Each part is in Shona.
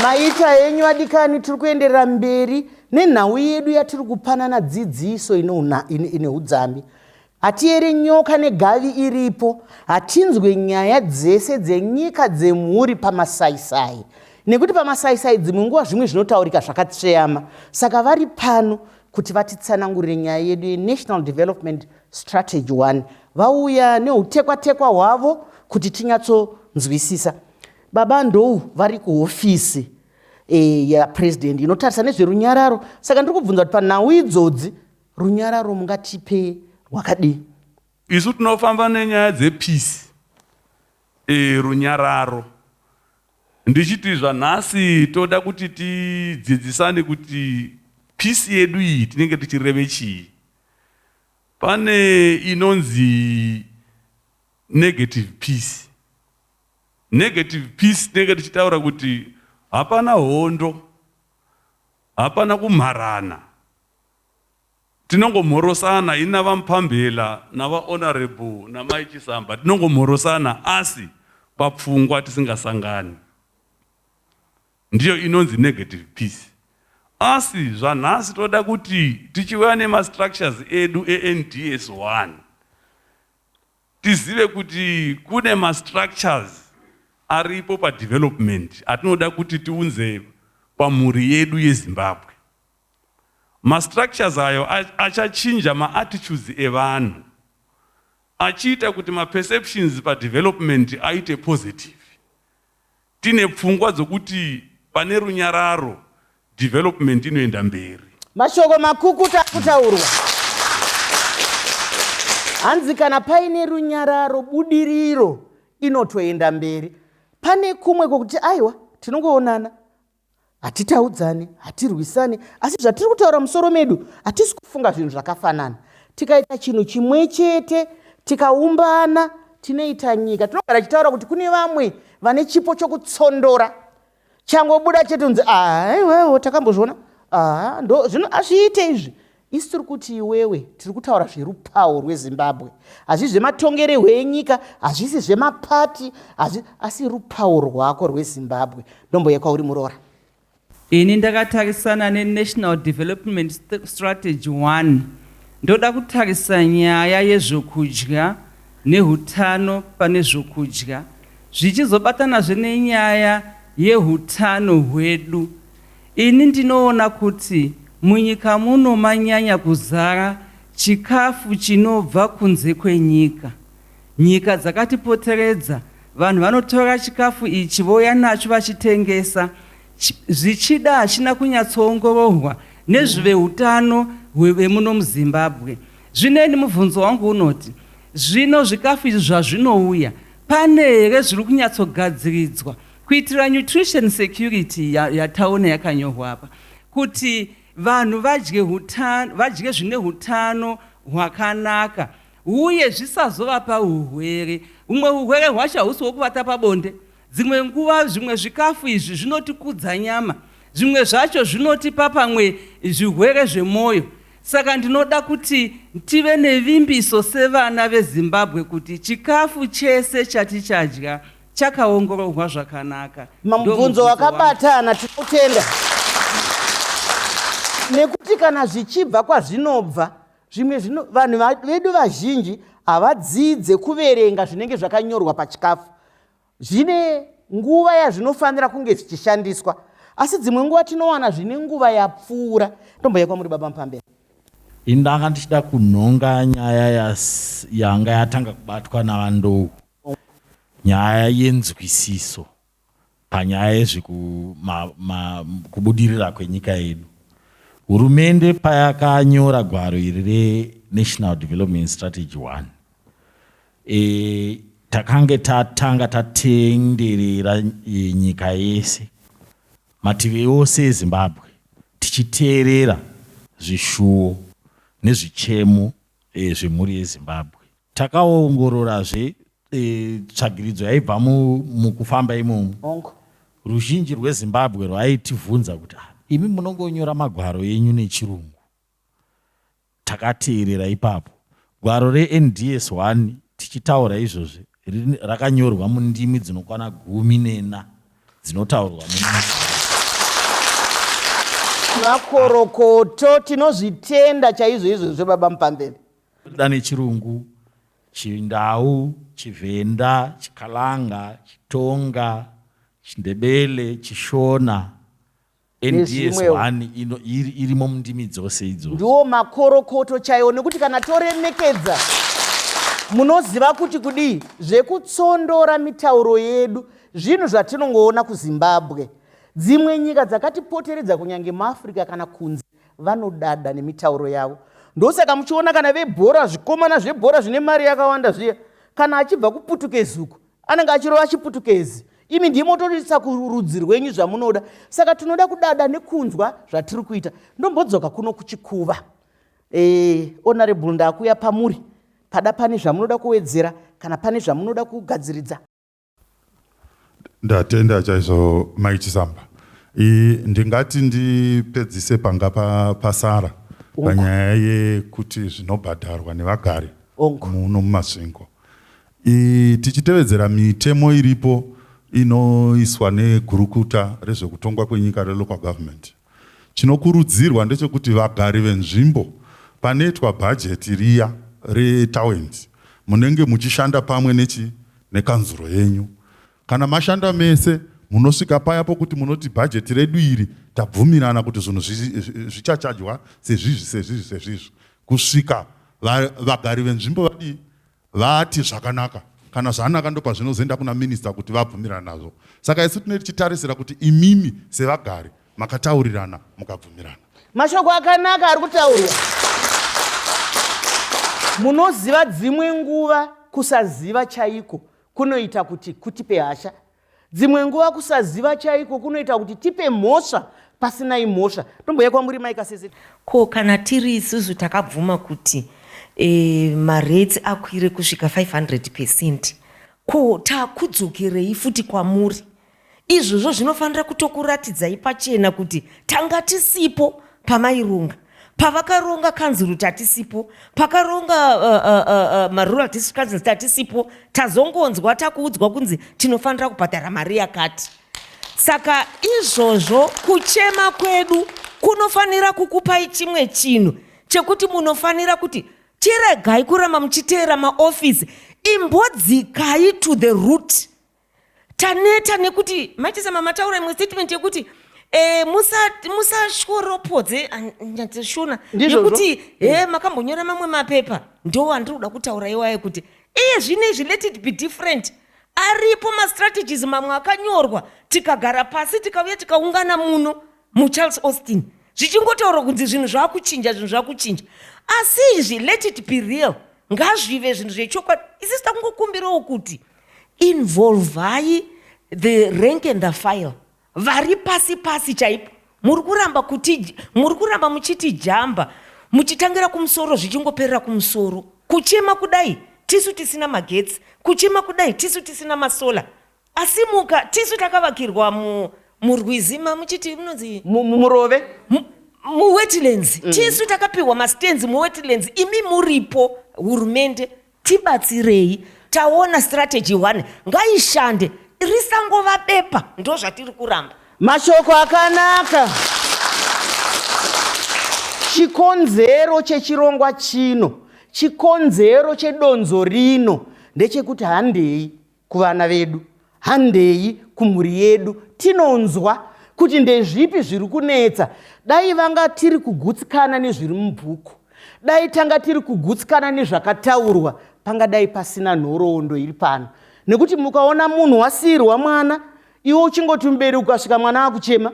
Maita henyu adikani tiri kuenderera mberi nenhau yedu yatiri kupanana dzidziso ine udzambi. Hatiere nyoka negavi iripo, hatinzwe nyaya dzese dzenyika dzemhuri pamasaisai. Nekuti pamasaisai dzimwe nguva zvimwe zvinotaurika zvakatsveyama. Saka vari pano kuti vatitsanangurire nyaya yedu yeNational Development Strategy 1. Vauya neutekwa-tekwa hwavo kuti tinyatsonzwisisa. Baba ndou vari kuhofisi yaPresident inotarisa nezverunyararo. Saka ndiri kubvunza kuti panhau idzodzi runyararo mungatipe wakadi. Isu tinofamba nenyaya dzepeace, runyararo. Ndichiti zvanhasi toda kuti tidzidzisane kuti peace yedu iyi tinenge tichireve chii. Pane inonzi negative peace. Negative peace tinenge tichitaura kuti hapana hondo, hapana kumharana. Tinongomhorosana ina vaMupambela navaHonorable namaichisamba. Tinongomhorosana asi papfungwa tisingasangani. Ndiyo inonzi negative peace. Asi zvanhasi toda kuti tichiuya nemastructures edu eNDS 1 tizive kuti kune mastructures aripo padevelopment atinoda kuti tiunze pamhuri yedu yeZimbabwe. Mastructures ayo achachinja maattitudes evanhu, achiita kuti maperceptions padevelopment aite positive. Tine pfungwa dzokuti pane runyararo development inoenda mberi. Mashoko makukuta kutaurwa. Hanzi kana paine runyararo budiriro inotoenda mberi. Pane kumwe kokuti aiwa tinongoonana, hatitaudzane, hatirwisane, asi zvatiri kutaura musoro medu hatisi kufunga zvinhu zvakafanana. Tikaita chinhu chimwe chete, tikaumbana, tinoita nyika. Tinogara tichitaura kuti kune vamwe vane chipo chokutsondora. Changobuda chete unzi aiwa takambozviona. Azviite izvi. Isi tiri kuti iwewe tiri kutaura zverupawo rweZimbabwe. Hazvisi zvematongerehwe enyika, hazvisi zvemapati, asi rupawo rwako rweZimbabwe. Ndomboye kwauri Muroora. Ini ndakatarisana neNational Development Strategy 1. Ndoda kutarisa nyaya yezvokudya nehutano pane zvokudya. Zvichizobatanazve nenyaya yehutano hwedu. Ini ndinoona kuti munyika muno manyanya kuzara chikafu chinobva kunze kwenyika. Nyika dzakatipoteredza, vanhu vanotora chikafu ichi voya nacho vachitengesa. Zvichida hachina kunyatsoongororwa nezvehutano hwemuno muZimbabwe. Zvineni mubvunzo wangu unoti, zvino zvikafu izvi zvazvinouya, pane here zviri kunyatsogadziridzwa kuitira nutrition security yataona yakanyorwa apa, kuti vanhu vadye zvine hutano hwakanaka uye zvisazovapa urwere. Humwe urwere hwacho hahusiwo kuvata pabonde. Dzimwe nguva zvimwe zvikafu izvi zvinotikudza nyama, zvimwe zvacho zvinotipa pamwe zvirwere zvemwoyo. Saka ndinoda kuti tive nevimbiso sevana veZimbabwe kuti chikafu chese chatichadya chakaongororwa zvakanaka. Mabvunzo wakabatana tinotenda. Nekuti kana zvichibva kwazvinobva, zvimwe vanhu vedu vazhinji havadzidze kuverenga zvinenge zvakanyorwa pachikafu. Zvine nguva yazvinofanira kunge zvichishandiswa, asi dzimwe nguva tinowana zvine nguva yapfuura. Ndomboye kwamuri Baba Mupambela. Indanga ndichida kunhonga nyaya yanga yatanga kubatwa naVandou, nyaya yenzwisiso panyaya yezvekubudirira kwenyika yedu. Hurumende payakanyora gwaro iri reNational Development Strategy 1, takange tatanga tatenderera nyika yese, mativi yose eZimbabwe, tichiteerera zvishuwo nezvichemo zvemhuri yeZimbabwe. Takaongororazve tsvagiridzo yaibva mukufamba imomo. Ruzhinji rweZimbabwe rwaitivhunza kuti imi munongonyora magwaro enyu nechirungu. Takateerera ipapo. Gwaro reNDS 1 tichitaura izvozvi rakanyorwa mundimi dzinokwana 14 dzinotaurwa munyika. makorokoto tinozvitenda chaizvo izvozvo baba Mupambele. da nechirungu, chindau, chivenda, chikalanga, chitonga, chindebele, chishona, NDS1 irimo mundimi dzose idzo. Ndiwo makorokoto chaiwo, nekuti kana toremekedza munoziva kuti kudii zvekutsondora mitauro yedu zvinhu zvatinongoona kuZimbabwe. Dzimwe nyika dzakatipoteredza kunyange muAfrica kana kunze vanodada nemitauro yavo. Ndosaka muchiona kana vebhora, zvikomana zvebhora zvine mari yakawanda zviya, kana achibva kuPutukezi uko anenge achirova chiPutukezi. Imi ndimo toisa kurudzi rwenyu zvamunoda. Saka tinoda kudada nekunzwa zvatiri kuita. Ndombodzoka kuno kuchikuva. Honorable ndakuya pamuri. Pada pane zvamunoda kuwedzera kana pane zvamunoda kugadziridza. Ndatenda chaizvo Maichisamba. Ndingati ndipedzise panga pasara panyaya yekuti zvinobhadharwa nevagari muno mumasvingo. Tichitevedzera mitemo iripo inoiswa negurukuta rezvekutongwa kwenyika relocal government. Chinokurudzirwa ndechekuti vagari venzvimbo panoitwa bhajeti riya retowns munenge muchishanda pamwe nekanzuro yenyu. Kana mashanda mese munosvika paya pokuti munoti bhajeti redu iri tabvumirana kuti zvinhu zvichachajwa sezvizvi kusvika vagari venzvimbo vati zvakanaka. Kana zvanaka ndo pazvinozoenda kuna minista kuti vabvumirana nazvo. Saka isu tinenge tichitarisira kuti imimi sevagari makataurirana mukabvumirana. Mashoko akanaka ari kutaurwa. Munoziva dzimwe nguva kusaziva chaiko kunoita kuti kutipe hasha. Dzimwe nguva kusaziva chaiko kunoita kuti tipe mhosva pasina imhosva. Tomboya kwamuri Maika Sese. Ko kana tiri isusu takabvuma kuti marates akwire kusvika 500%. Ko takudzokerei futi kwamuri? Izvozvo zvinofanira kutokuratidzai pachena kuti tanga tisipo pamaironga. Pavakaronga kanzuru tatisipo, pakaronga marural district councils tatisipo, tazongonzwa takuudzwa kunzi tinofanira kubhadhara mari yakati. Saka izvozvo kuchema kwedu kunofanira kukupai chimwe chinhu chekuti munofanira kuti tiregai kuramba muchiteera maofisi, imbodzikai to the root. Taneta nekuti Maichisamba mataura imwe statement yekuti musashworopodze shona nekuti makambonyora mamwe mapepa. Ndo andinoda kutaura iwaye kuti zvinezvi let it be different. Aripo mastrategies mamwe akanyorwa, tikagara pasi tikauya tikaungana muno muCharles Austin zvichingotaura kunzi zvinhu zvakuchinja. Asi izvi let it be real, ngazvive zvinhu zvechokwadi. Isi takungokumbirawo kuti involvai the rank and the file, vari pasi chaipo. Muri kuramba muchiti jamba, muchitangira kumusoro zvichingoperera kumusoro. Kuchema kudai tisu tisina magetsi, kuchema kudai tisu tisina masola. Asimuka tisu takavakirwa murwizima muchiti munonzi murove muwetlands. Tisu takapiwa mastenzi muwetlands. Imi muripo hurumende, tibatsirei. Taona strategy 1 ngaishande, risangova bepa. Ndo zvatiri kuramba. Mashoko akanaka. Chikonzero chechirongwa chino, chikonzero chedonzo rino ndechekuti handei kuvana vedu, handei kumhuri yedu. Tinonzwa kuti ndezvipi zviri kunetsa. Dai vanga tiri kugutsikana nezviri mubhuku, dai tanga tiri kugutsikana nezvakataurwa, pangadai pasina nhoroondo iri pano. Nekuti mukaona munhu wasiyirwa mwana, iwe uchingoti mubereki ukasvika mwana akuchema,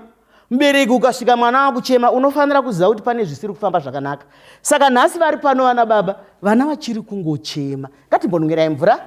mubereki ukasvika mwana akuchema, unofanira kuziva kuti pane zvisiri kufamba zvakanaka. Saka nhasi vari pano vana baba, vana vachiri kungochema. Ngatimbonongerai mvura.